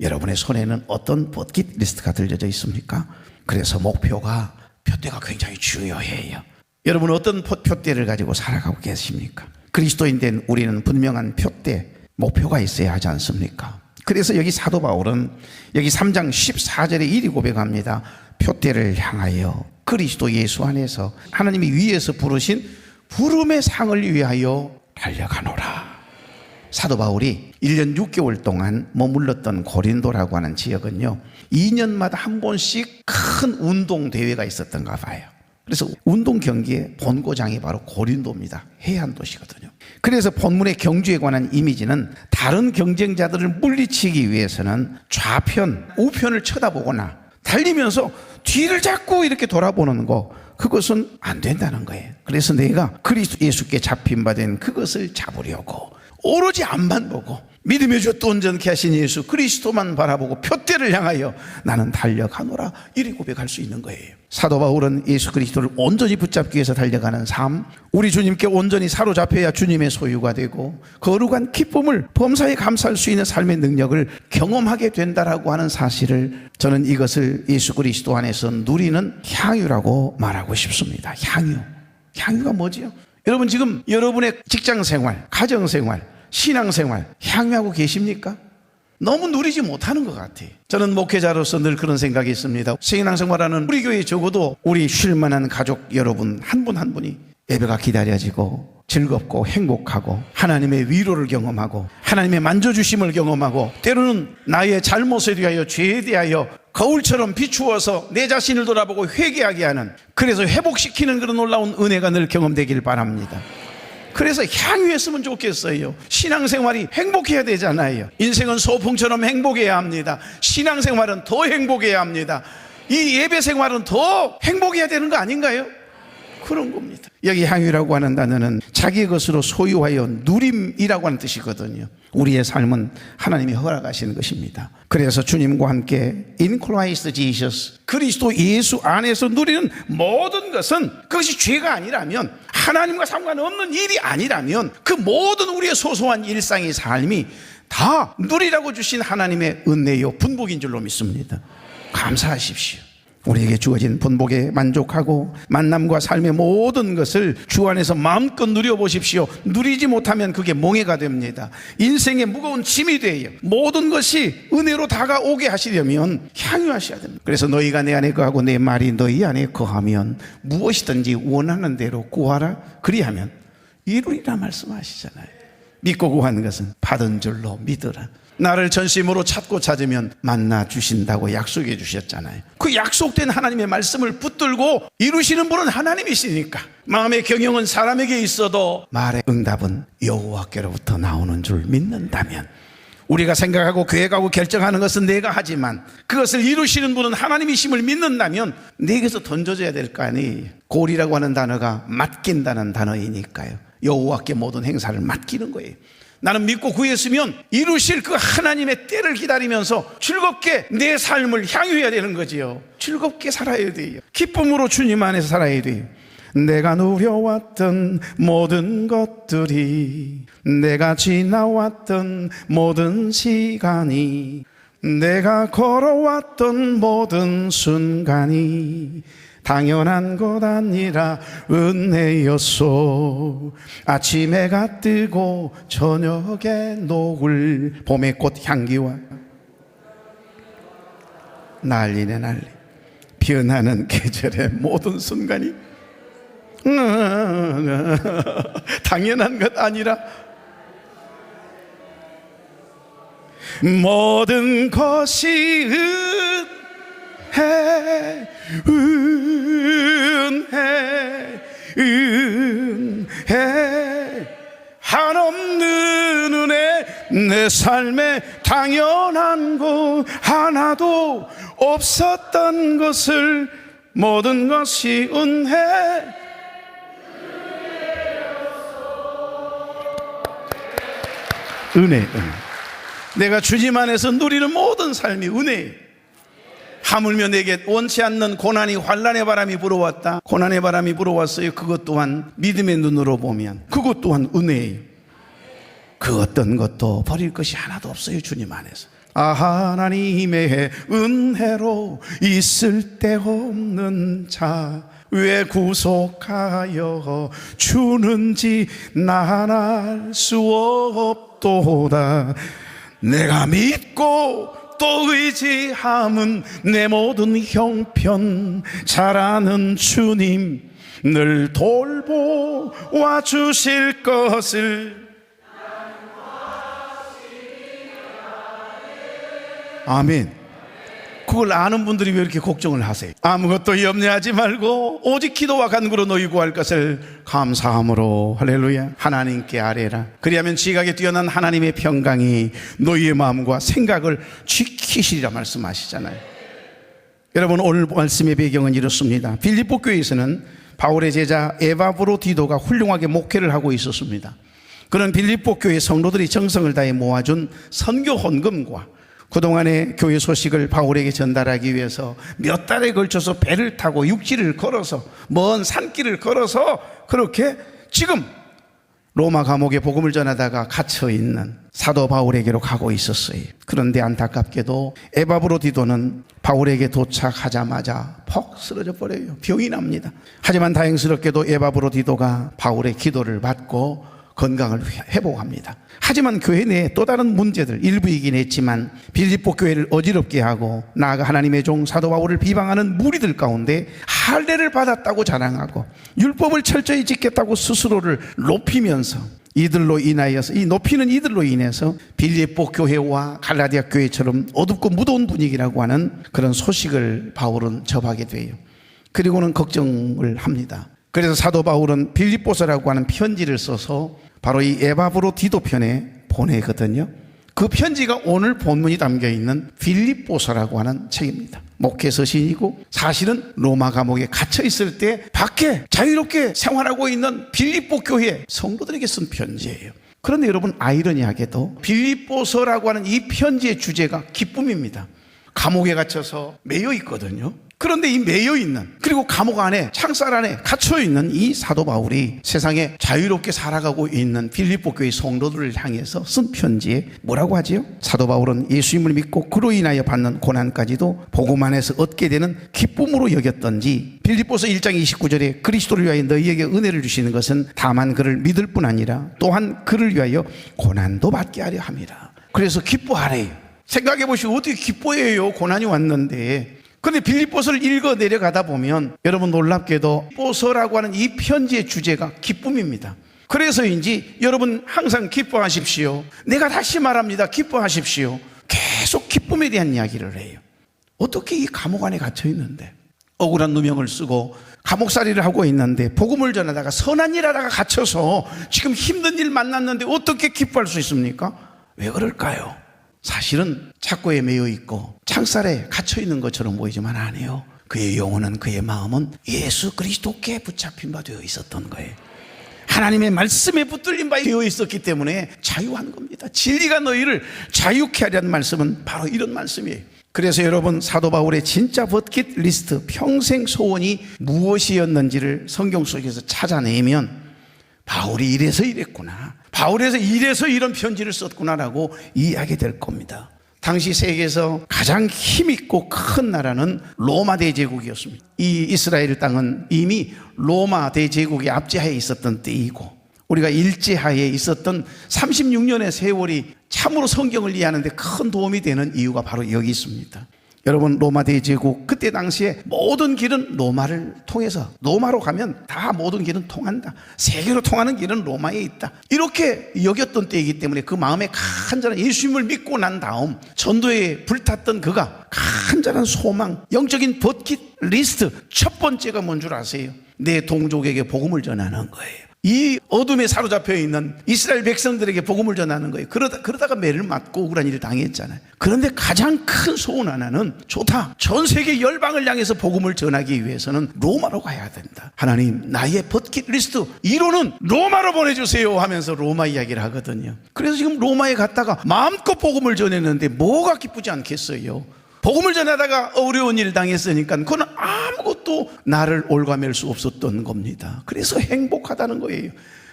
여러분의 손에는 어떤 버킷리스트가 들려져 있습니까? 그래서 목표가, 표대가 굉장히 중요해요. 여러분은 어떤 표대를 가지고 살아가고 계십니까? 그리스도인 된 우리는 분명한 표대, 목표가 있어야 하지 않습니까? 그래서 여기 사도 바울은 여기 3장 14절에 이리 고백합니다. 표대를 향하여 그리스도 예수 안에서 하나님이 위에서 부르신 부름의 상을 위하여 달려가노라. 사도 바울이 1년 6개월 동안 머물렀던 고린도라고 하는 지역은요, 2년마다 한 번씩 큰 운동 대회가 있었던가 봐요. 그래서 운동 경기의 본고장이 바로 고린도입니다. 해안 도시거든요. 그래서 본문의 경주에 관한 이미지는 다른 경쟁자들을 물리치기 위해서는 좌편, 우편을 쳐다보거나 달리면서 뒤를 자꾸 이렇게 돌아보는 거, 그것은 안 된다는 거예요. 그래서 내가 그리스도 예수께 잡힌 바 된 그것을 잡으려고 오로지 앞만 보고 믿음의 주 또 온전케 하신 예수 그리스도만 바라보고 표대를 향하여 나는 달려가노라, 이리 고백할 수 있는 거예요. 사도 바울은 예수 그리스도를 온전히 붙잡기 위해서 달려가는 삶, 우리 주님께 온전히 사로잡혀야 주님의 소유가 되고 거룩한 기쁨을 범사에 감사할 수 있는 삶의 능력을 경험하게 된다라고 하는 사실을, 저는 이것을 예수 그리스도 안에서 누리는 향유라고 말하고 싶습니다. 향유가 뭐지요? 여러분, 지금 여러분의 직장생활, 가정생활, 신앙생활 향유하고 계십니까? 너무 누리지 못하는 것 같아요. 저는 목회자로서 늘 그런 생각이 있습니다. 신앙생활하는 우리 교회에 적어도 우리 쉴만한 가족 여러분 한 분 한 분이 예배가 기다려지고 즐겁고 행복하고 하나님의 위로를 경험하고 하나님의 만져주심을 경험하고, 때로는 나의 잘못에 대하여, 죄에 대하여 거울처럼 비추어서 내 자신을 돌아보고 회개하게 하는, 그래서 회복시키는 그런 놀라운 은혜가 늘 경험되길 바랍니다. 그래서 향유했으면 좋겠어요. 신앙생활이 행복해야 되잖아요. 인생은 소풍처럼 행복해야 합니다. 신앙생활은 더 행복해야 합니다. 이 예배생활은 더 행복해야 되는 거 아닌가요? 그런 겁니다. 여기 향유라고 하는 단어는 자기 것으로 소유하여 누림이라고 하는 뜻이거든요. 우리의 삶은 하나님이 허락하시는 것입니다. 그래서 주님과 함께 in Christ Jesus, 그리스도 예수 안에서 누리는 모든 것은, 그것이 죄가 아니라면, 하나님과 상관없는 일이 아니라면, 그 모든 우리의 소소한 일상의 삶이 다 누리라고 주신 하나님의 은혜요 분복인 줄로 믿습니다. 감사하십시오. 우리에게 주어진 분복에 만족하고 만남과 삶의 모든 것을 주 안에서 마음껏 누려보십시오. 누리지 못하면 그게 몽해가 됩니다. 인생의 무거운 짐이 돼요. 모든 것이 은혜로 다가오게 하시려면 향유하셔야 됩니다. 그래서 너희가 내 안에 거하고 내 말이 너희 안에 거하면 무엇이든지 원하는 대로 구하라, 그리하면 이루리라 말씀하시잖아요. 믿고 구하는 것은 받은 줄로 믿으라. 나를 전심으로 찾고 찾으면 만나 주신다고 약속해 주셨잖아요. 그 약속된 하나님의 말씀을 붙들고 이루시는 분은 하나님이시니까, 마음의 경영은 사람에게 있어도 말의 응답은 여호와께로부터 나오는 줄 믿는다면, 우리가 생각하고 계획하고 결정하는 것은 내가 하지만 그것을 이루시는 분은 하나님이심을 믿는다면 내게서 던져져야 될 거 아니에요. 골이라고 하는 단어가 맡긴다는 단어이니까요. 여호와께 모든 행사를 맡기는 거예요. 나는 믿고 구했으면 이루실 그 하나님의 때를 기다리면서 즐겁게 내 삶을 향유해야 되는 거지요. 즐겁게 살아야 돼요. 기쁨으로 주님 안에서 살아야 돼요. 내가 누려왔던 모든 것들이, 내가 지나왔던 모든 시간이, 내가 걸어왔던 모든 순간이 당연한 것 아니라 은혜였소. 아침 해가 뜨고 저녁에 녹을 봄의 꽃 향기와 난리네 난리. 변하는 계절의 모든 순간이 당연한 것 아니라 모든 것이 은혜, 은혜, 한없는 은혜. 내 삶에 당연한 것 하나도 없었던 것을 모든 것이 은혜. 은혜. 내가 주님 안에서 누리는 모든 삶이 은혜. 하물며 내게 원치 않는 고난이, 환난의 바람이 불어왔다. 고난의 바람이 불어왔어요. 그것 또한 믿음의 눈으로 보면 그것 또한 은혜예요. 그 어떤 것도 버릴 것이 하나도 없어요, 주님 안에서. 하나님의 은혜로 있을 데 없는 자 왜 구속하여 주는지 난 알 수 없도다. 내가 믿고 또 의지함은 내 모든 형편 잘 아는 주님 늘 돌보아 주실 것을. 아멘. 그걸 아는 분들이 왜 이렇게 걱정을 하세요? 아무것도 염려하지 말고 오직 기도와 간구로 너희 구할 것을 감사함으로, 할렐루야, 하나님께 아뢰라. 그리하면 지각에 뛰어난 하나님의 평강이 너희의 마음과 생각을 지키시리라 말씀하시잖아요. 여러분, 오늘 말씀의 배경은 이렇습니다. 빌립보 교회에서는 바울의 제자 에바브로디도가 훌륭하게 목회를 하고 있었습니다. 그는 빌립보 교회 성도들이 정성을 다해 모아준 선교 헌금과 그동안의 교회 소식을 바울에게 전달하기 위해서 몇 달에 걸쳐서 배를 타고 육지를 걸어서 먼 산길을 걸어서 그렇게 지금 로마 감옥에 복음을 전하다가 갇혀있는 사도 바울에게로 가고 있었어요. 그런데 안타깝게도 에바브로디도는 바울에게 도착하자마자 퍽 쓰러져 버려요. 병이 납니다. 하지만 다행스럽게도 에바브로디도가 바울의 기도를 받고 건강을 회복합니다. 하지만 교회 내에 또 다른 문제들, 일부이긴 했지만 빌립보 교회를 어지럽게 하고 나아가 하나님의 종 사도 바울을 비방하는 무리들 가운데 할례를 받았다고 자랑하고 율법을 철저히 지켰다고 스스로를 높이면서 이들로 인하여서, 이 높이는 이들로 인해서 빌립보 교회와 갈라디아 교회처럼 어둡고 무더운 분위기라고 하는 그런 소식을 바울은 접하게 돼요. 그리고는 걱정을 합니다. 그래서 사도 바울은 빌립보서라고 하는 편지를 써서 바로 이 에바브로디도 편에 보내거든요. 그 편지가 오늘 본문이 담겨있는 빌립보서라고 하는 책입니다. 목회 서신이고 사실은 로마 감옥에 갇혀있을 때 밖에 자유롭게 생활하고 있는 빌립보 교회 성도들에게 쓴 편지예요. 그런데 여러분, 아이러니하게도 빌립보서라고 하는 이 편지의 주제가 기쁨입니다. 감옥에 갇혀서 매여 있거든요. 그런데 이 매여있는, 그리고 감옥 안에, 창살 안에 갇혀있는 이 사도 바울이 세상에 자유롭게 살아가고 있는 빌립보 교회 성도들을 향해서 쓴 편지에 뭐라고 하지요? 사도 바울은 예수님을 믿고 그로 인하여 받는 고난까지도 복음 안에서 얻게 되는 기쁨으로 여겼던지, 빌립보서 1장 29절에 그리스도를 위하여 너희에게 은혜를 주시는 것은 다만 그를 믿을 뿐 아니라 또한 그를 위하여 고난도 받게 하려 함이라. 그래서 기뻐하래요. 생각해 보시고 어떻게 기뻐해요? 고난이 왔는데. 그런데 빌립보서를 읽어 내려가다 보면 여러분, 놀랍게도 빌립보서라고 하는 이 편지의 주제가 기쁨입니다. 그래서인지 여러분 항상 기뻐하십시오. 내가 다시 말합니다. 기뻐하십시오. 계속 기쁨에 대한 이야기를 해요. 어떻게 이 감옥 안에 갇혀 있는데, 억울한 누명을 쓰고 감옥살이를 하고 있는데, 복음을 전하다가 선한 일 하다가 갇혀서 지금 힘든 일 만났는데 어떻게 기뻐할 수 있습니까? 왜 그럴까요? 사실은 착고에 매여 있고 창살에 갇혀 있는 것처럼 보이지만 아니에요. 그의 영혼은, 그의 마음은 예수 그리스도께 붙잡힌 바 되어 있었던 거예요. 하나님의 말씀에 붙들린 바 되어 있었기 때문에 자유한 겁니다. 진리가 너희를 자유케 하려는 말씀은 바로 이런 말씀이에요. 그래서 여러분, 사도 바울의 진짜 버킷리스트, 평생 소원이 무엇이었는지를 성경 속에서 찾아내면 바울이 이래서 이랬구나, 바울에서 이래서 이런 편지를 썼구나라고 이해하게 될 겁니다. 당시 세계에서 가장 힘있고 큰 나라는 로마 대제국이었습니다. 이 이스라엘 땅은 이미 로마 대제국의 압제하에 있었던 때이고, 우리가 일제하에 있었던 36년의 세월이 참으로 성경을 이해하는 데 큰 도움이 되는 이유가 바로 여기 있습니다. 여러분, 로마 대제국 그때 당시에 모든 길은 로마를 통해서, 로마로 가면 다 모든 길은 통한다, 세계로 통하는 길은 로마에 있다, 이렇게 여겼던 때이기 때문에 그 마음에 간절한 예수님을 믿고 난 다음 전도에 불탔던 그가 간절한 소망, 영적인 버킷리스트 첫 번째가 뭔 줄 아세요? 내 동족에게 복음을 전하는 거예요. 이 어둠에 사로잡혀 있는 이스라엘 백성들에게 복음을 전하는 거예요. 그러다가 매를 맞고 억울한 일을 당했잖아요. 그런데 가장 큰 소원 하나는, 좋다, 전 세계 열방을 향해서 복음을 전하기 위해서는 로마로 가야 된다. 하나님, 나의 버킷리스트 1호는 로마로 보내주세요 하면서 로마 이야기를 하거든요. 그래서 지금 로마에 갔다가 마음껏 복음을 전했는데 뭐가 기쁘지 않겠어요? 복음을 전하다가 어려운 일 당했으니까 그건 아무것도 나를 올가맬 수 없었던 겁니다. 그래서 행복하다는 거예요.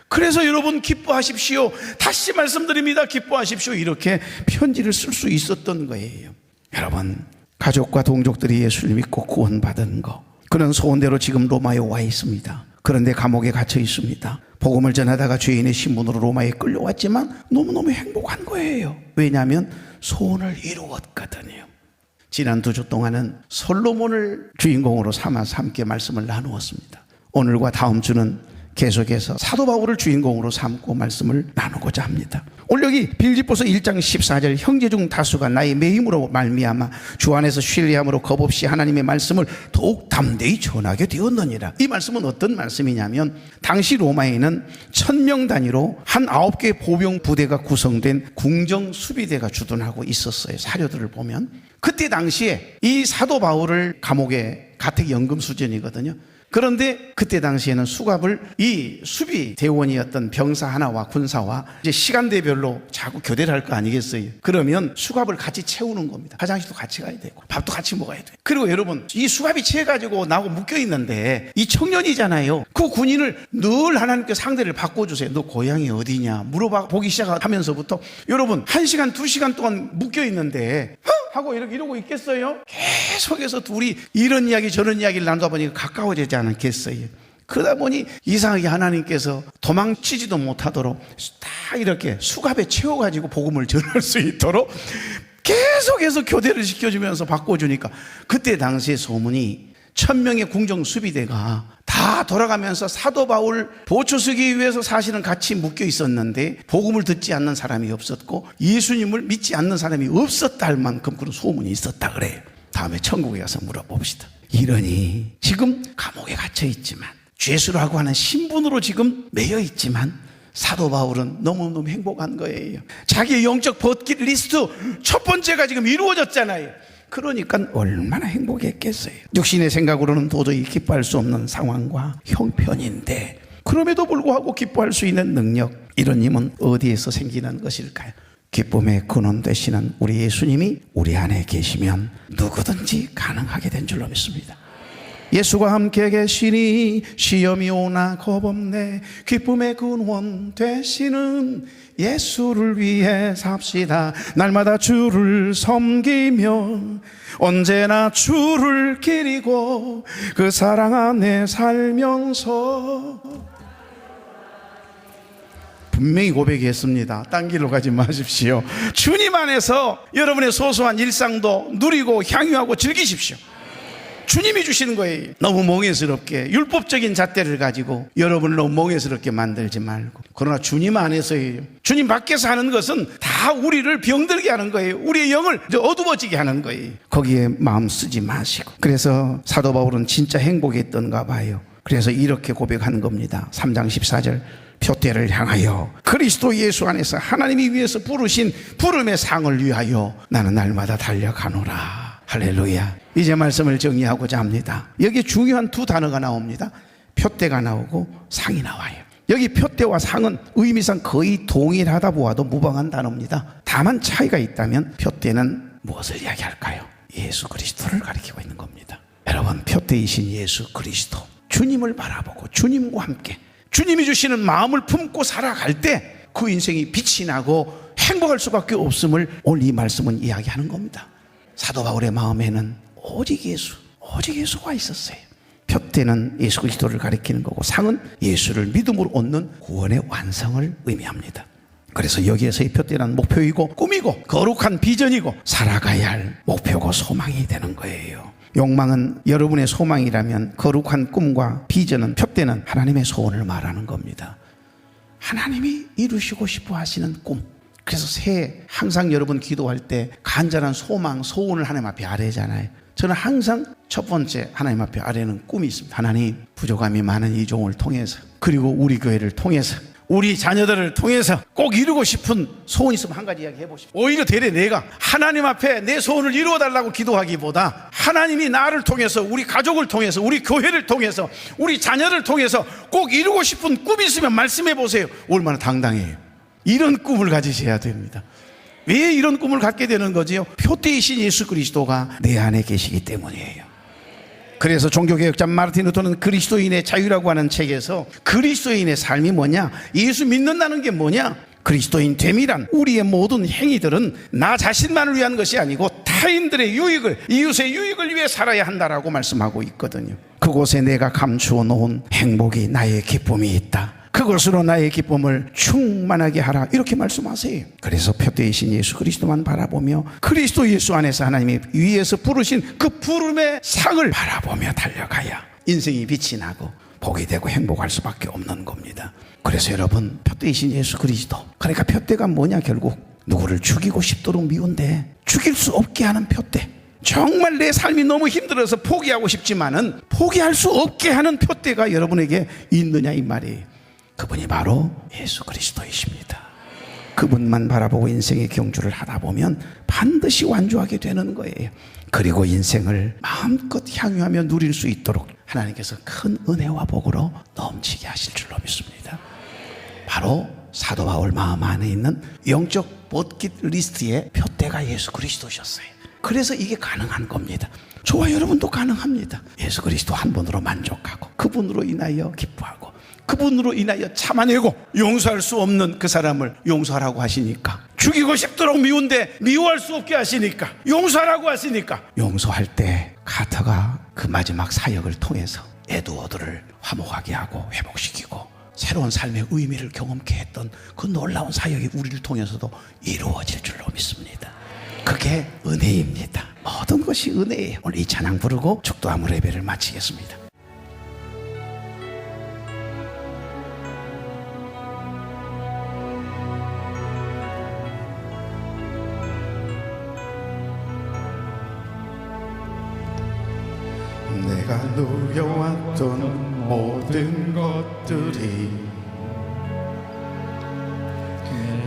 그래서 여러분, 기뻐하십시오. 다시 말씀드립니다. 기뻐하십시오. 이렇게 편지를 쓸 수 있었던 거예요. 여러분, 가족과 동족들이 예수를 믿고 구원받은 거, 그런 소원대로 지금 로마에 와 있습니다. 그런데 감옥에 gat혀 있습니다. 복음을 전하다가 죄인의 신분으로 로마에 끌려왔지만 너무너무 행복한 거예요. 왜냐하면 소원을 이루었거든요. 지난 2주 동안은 솔로몬을 주인공으로 삼아서 함께 말씀을 나누었습니다. 오늘과 다음 주는 계속해서 사도 바울을 주인공으로 삼고 말씀을 나누고자 합니다. 오늘 여기 빌립보서 1장 14절, 형제 중 다수가 나의 매임으로 말미암아 주 안에서 신뢰함으로 겁없이 하나님의 말씀을 더욱 담대히 전하게 되었느니라. 이 말씀은 어떤 말씀이냐면, 당시 로마에는 1000명 단위로 한 9개의 보병 부대가 구성된 궁정 수비대가 주둔하고 있었어요. 사료들을 보면 그때 당시에 이 사도 바울을 감옥에 가택연금 수준이거든요. 그런데 그때 당시에는 수갑을 이 수비 대원이었던 병사 하나와 군사와 이제 시간대별로 자꾸 교대를 할 거 아니겠어요? 그러면 수갑을 같이 채우는 겁니다. 화장실도 같이 가야 되고 밥도 같이 먹어야 돼요. 그리고 여러분, 이 수갑이 채가지고 나하고 묶여 있는데 이 청년이잖아요. 그 군인을 늘 하나님께 상대를 바꿔주세요. 너 고향이 어디냐 물어봐 보기 시작하면서부터 여러분, 1시간 2시간 동안 묶여 있는데 하고 이러고 있겠어요? 계속해서 둘이 이런 이야기 저런 이야기를 나누다 보니까 가까워지지 않겠어요? 그러다 보니 이상하게 하나님께서 도망치지도 못하도록 다 이렇게 수갑에 채워가지고 복음을 전할 수 있도록 계속해서 교대를 시켜주면서 바꿔주니까, 그때 당시의 소문이 1000명의 궁정 수비대가 다 돌아가면서 사도 바울 보초서기 위해서 사실은 같이 묶여 있었는데 복음을 듣지 않는 사람이 없었고 예수님을 믿지 않는 사람이 없었다 할 만큼 그런 소문이 있었다 그래요. 다음에 천국에 가서 물어봅시다. 이러니 지금 감옥에 갇혀 있지만, 죄수라고 하는 신분으로 지금 매여 있지만 사도 바울은 너무너무 행복한 거예요. 자기의 영적 버킷리스트 첫 번째가 지금 이루어졌잖아요. 그러니까 얼마나 행복했겠어요. 육신의 생각으로는 도저히 기뻐할 수 없는 상황과 형편인데, 그럼에도 불구하고 기뻐할 수 있는 능력, 이런 힘은 어디에서 생기는 것일까요? 기쁨의 근원 되시는 우리 예수님이 우리 안에 계시면 누구든지 가능하게 된 줄로 믿습니다. 예수가 함께 계시니 시험이 오나 겁없네. 기쁨의 근원 되시는 예수를 위해 삽시다. 날마다 주를 섬기며 언제나 주를 기리고 그 사랑 안에 살면서, 분명히 고백했습니다. 딴 길로 가지 마십시오. 주님 안에서 여러분의 소소한 일상도 누리고 향유하고 즐기십시오. 주님이 주시는 거예요. 너무 멍해스럽게 율법적인 잣대를 가지고 여러분을 너무 멍해스럽게 만들지 말고, 그러나 주님 안에서예요. 주님 밖에서 하는 것은 다 우리를 병들게 하는 거예요. 우리의 영을 어두워지게 하는 거예요. 거기에 마음 쓰지 마시고. 그래서 사도 바울은 진짜 행복했던가 봐요. 그래서 이렇게 고백하는 겁니다. 3장 14절, 표대를 향하여 그리스도 예수 안에서 하나님이 위해서 부르신 부름의 상을 위하여 나는 날마다 달려가노라. 할렐루야. 이제 말씀을 정리하고자 합니다. 여기 중요한 두 단어가 나옵니다. 표대가 나오고 상이 나와요. 여기 표대와 상은 의미상 거의 동일하다 보아도 무방한 단어입니다. 다만 차이가 있다면, 표대는 무엇을 이야기할까요? 예수 그리스도를 가리키고 있는 겁니다. 여러분, 표대이신 예수 그리스도, 주님을 바라보고 주님과 함께 주님이 주시는 마음을 품고 살아갈 때 그 인생이 빛이 나고 행복할 수밖에 없음을 오늘 이 말씀은 이야기하는 겁니다. 사도 바울의 마음에는 오직 예수가 있었어요. 표대는 예수 그리스도를 가리키는 거고, 상은 예수를 믿음으로 얻는 구원의 완성을 의미합니다. 그래서 여기에서의 표대란 목표이고 꿈이고 거룩한 비전이고 살아가야 할 목표고 소망이 되는 거예요. 욕망은 여러분의 소망이라면 거룩한 꿈과 비전은, 표대는 하나님의 소원을 말하는 겁니다. 하나님이 이루시고 싶어 하시는 꿈. 그래서 새해 항상 여러분 기도할 때 간절한 소망, 소원을 하나님 앞에 아뢰잖아요. 저는 항상 첫 번째 하나님 앞에 아뢰는 꿈이 있습니다. 하나님, 부족함이 많은 이 종을 통해서, 그리고 우리 교회를 통해서, 우리 자녀들을 통해서 꼭 이루고 싶은 소원이 있으면 한 가지 이야기 해보십시오. 오히려 대래 내가 하나님 앞에 내 소원을 이루어달라고 기도하기보다 하나님이 나를 통해서, 우리 가족을 통해서, 우리 교회를 통해서, 우리 자녀를 통해서 꼭 이루고 싶은 꿈이 있으면 말씀해 보세요. 얼마나 당당해요. 이런 꿈을 가지셔야 됩니다. 왜 이런 꿈을 갖게 되는 거지요? 표대이신 예수 그리스도가 내 안에 계시기 때문이에요. 그래서 종교개혁자 마르틴 루터는 그리스도인의 자유라고 하는 책에서 그리스도인의 삶이 뭐냐, 예수 믿는다는 게 뭐냐, 그리스도인 됨이란 우리의 모든 행위들은 나 자신만을 위한 것이 아니고 타인들의 유익을, 이웃의 유익을 위해 살아야 한다라고 말씀하고 있거든요. 그곳에 내가 감추어 놓은 행복이, 나의 기쁨이 있다. 그것으로 나의 기쁨을 충만하게 하라, 이렇게 말씀하세요. 그래서 표대이신 예수 그리스도만 바라보며 그리스도 예수 안에서 하나님이 위에서 부르신 그 부름의 상을 바라보며 달려가야 인생이 빛이 나고 복이 되고 행복할 수밖에 없는 겁니다. 그래서 여러분, 표대이신 예수 그리스도, 그러니까 표대가 뭐냐, 결국 누구를 죽이고 싶도록 미운데 죽일 수 없게 하는 표대. 정말 내 삶이 너무 힘들어서 포기하고 싶지만은 포기할 수 없게 하는 표대가 여러분에게 있느냐, 이 말이에요. 그분이 바로 예수 그리스도이십니다. 그분만 바라보고 인생의 경주를 하다 보면 반드시 완주하게 되는 거예요. 그리고 인생을 마음껏 향유하며 누릴 수 있도록 하나님께서 큰 은혜와 복으로 넘치게 하실 줄로 믿습니다. 바로 사도 바울 마음 안에 있는 영적 버킷리스트의 표대가 예수 그리스도셨어요. 그래서 이게 가능한 겁니다. 저와 여러분도 가능합니다. 예수 그리스도 한 분으로 만족하고, 그분으로 인하여 기뻐하고, 그분으로 인하여 참아내고, 용서할 수 없는 그 사람을 용서하라고 하시니까, 죽이고 싶도록 미운데 미워할 수 없게 하시니까 용서하라고 하시니까, 용서할 때 카터가 그 마지막 사역을 통해서 에드워드를 화목하게 하고 회복시키고 새로운 삶의 의미를 경험케 했던 그 놀라운 사역이 우리를 통해서도 이루어질 줄로 믿습니다. 그게 은혜입니다. 모든 것이 은혜예요. 오늘 이 찬양 부르고 축도함으로 예배를 마치겠습니다. 내가 누려왔던 모든 것들이,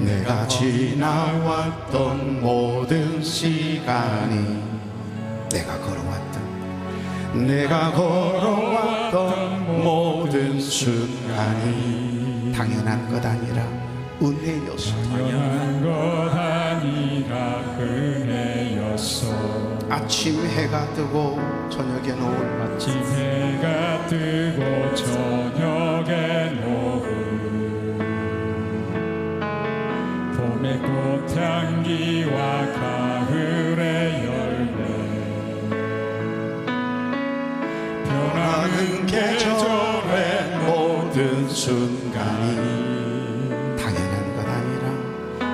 내가 지나왔던 모든 시간이, 내가 걸어왔던 모든 순간이 당연한 것 아니라 은혜였소. 아침 해가 뜨고 저녁에 노을, 아침 해가 뜨고 저녁에 노을, 봄의 꽃향기와 가을의 열매, 변하는 계절의 모든 순간이 당연한 것 아니라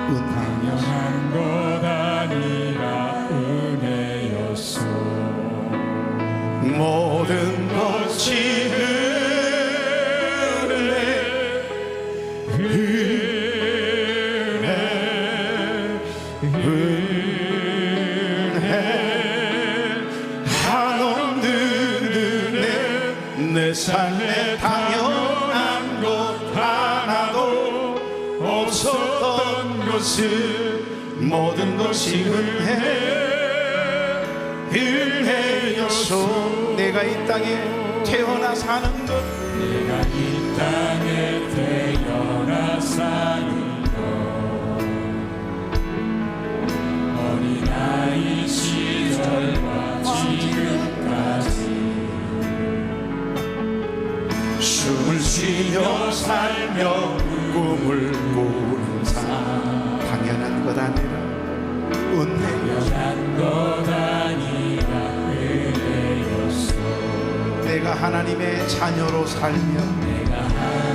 당연한 것 아니라 은혜였소. 모든 것이 한없는 은혜, 내 삶에 당연한 것 하나도 없었던 것을, 모든 것이 은혜였소. 내가 이 땅에 태어나 사는 것, 내가 이 땅에 태어나 사는 것, 어린아이 시절 꿈을 꾸는 삶 당연한 것 아니라 당연한 것 아니라 은혜였소. 내가 하나님의 자녀로 살며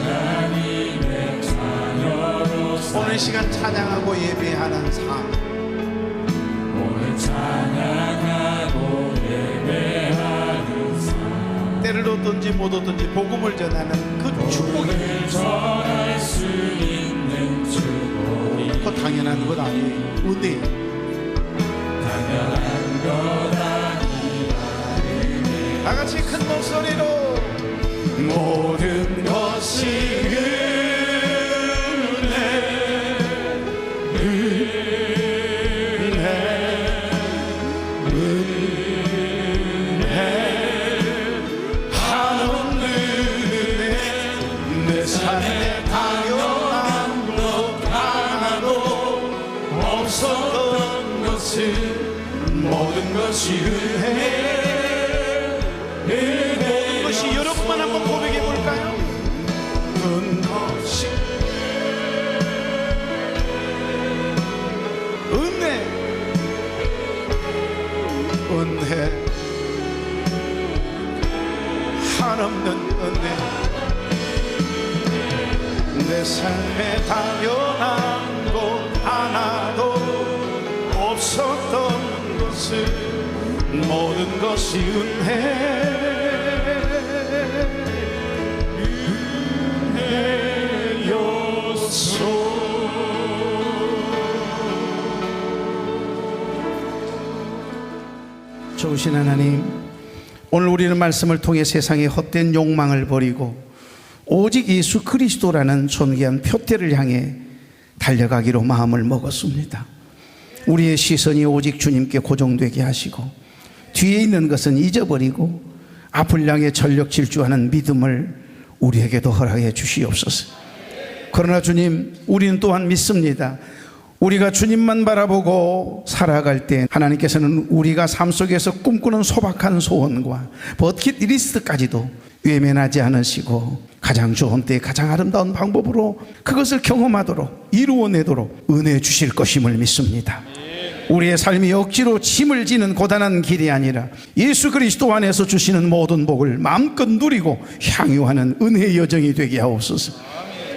하나님의 자녀로 오늘 시간 찬양하고 예배하는 삶, 오늘 찬양하고 예배하는 삶, 때를 얻든지 못 얻든지 복음을 전하는 그 축복이 전할 수 있는 축복이 그 당연한 것 아니에요. 은혜. 당연한 것 아니라 다 같이 큰 목소리로 모든 것이 한없는 은혜 내 삶에 당연한 것 하나도 없었던 것을 모든 것이 은혜 모든 것이 여러분만 한번 고백해 볼까요? 모든 것이 은혜 은혜 한없는 은혜 내 삶에 당연한 것 하나도 없었던 것을 모든 것이 은혜였소. 좋으신 하나님, 오늘 우리는 말씀을 통해 세상의 헛된 욕망을 버리고 오직 예수 그리스도라는 존귀한 표대를 향해 달려가기로 마음을 먹었습니다. 우리의 시선이 오직 주님께 고정되게 하시고 뒤에 있는 것은 잊어버리고 앞을 향해 전력 질주하는 믿음을 우리에게도 허락해 주시옵소서. 그러나 주님, 우리는 또한 믿습니다. 우리가 주님만 바라보고 살아갈 때 하나님께서는 우리가 삶 속에서 꿈꾸는 소박한 소원과 버킷리스트까지도 외면하지 않으시고 가장 좋은 때 가장 아름다운 방법으로 그것을 경험하도록 이루어내도록 은혜 주실 것임을 믿습니다. 우리의 삶이 억지로 짐을 지는 고단한 길이 아니라 예수 그리스도 안에서 주시는 모든 복을 마음껏 누리고 향유하는 은혜의 여정이 되게 하옵소서.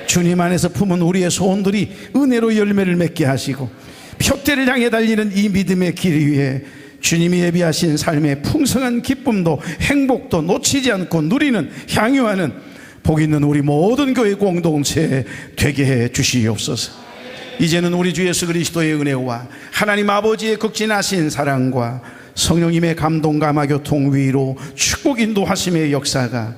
주님 안에서 품은 우리의 소원들이 은혜로 열매를 맺게 하시고 표대를 향해 달리는 이 믿음의 길 위에 주님이 예비하신 삶의 풍성한 기쁨도 행복도 놓치지 않고 누리는 향유하는 복 있는 우리 모든 교회 공동체 되게 해 주시옵소서. 이제는 우리 주 예수 그리스도의 은혜와 하나님 아버지의 극진하신 사랑과 성령님의 감동 감화 교통 위로 축복 인도하심의 역사가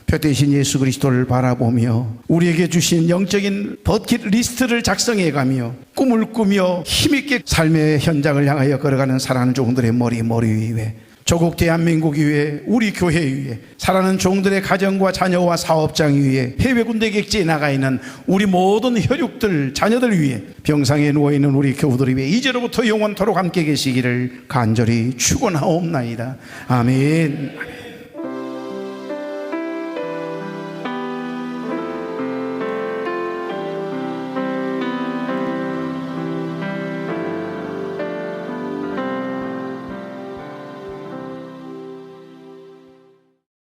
표대신 예수 그리스도를 바라보며 우리에게 주신 영적인 버킷리스트를 작성해가며 꿈을 꾸며 힘있게 삶의 현장을 향하여 걸어가는 사랑하는 종들의 머리 위에 조국 대한민국 위에 우리 교회 위에 살아가는 종들의 가정과 자녀와 사업장 위에 해외 군대 객지에 나가 있는 우리 모든 혈육들 자녀들 위에 병상에 누워있는 우리 교우들 위에 이제로부터 영원토록 함께 계시기를 간절히 축원하옵나이다. 아멘.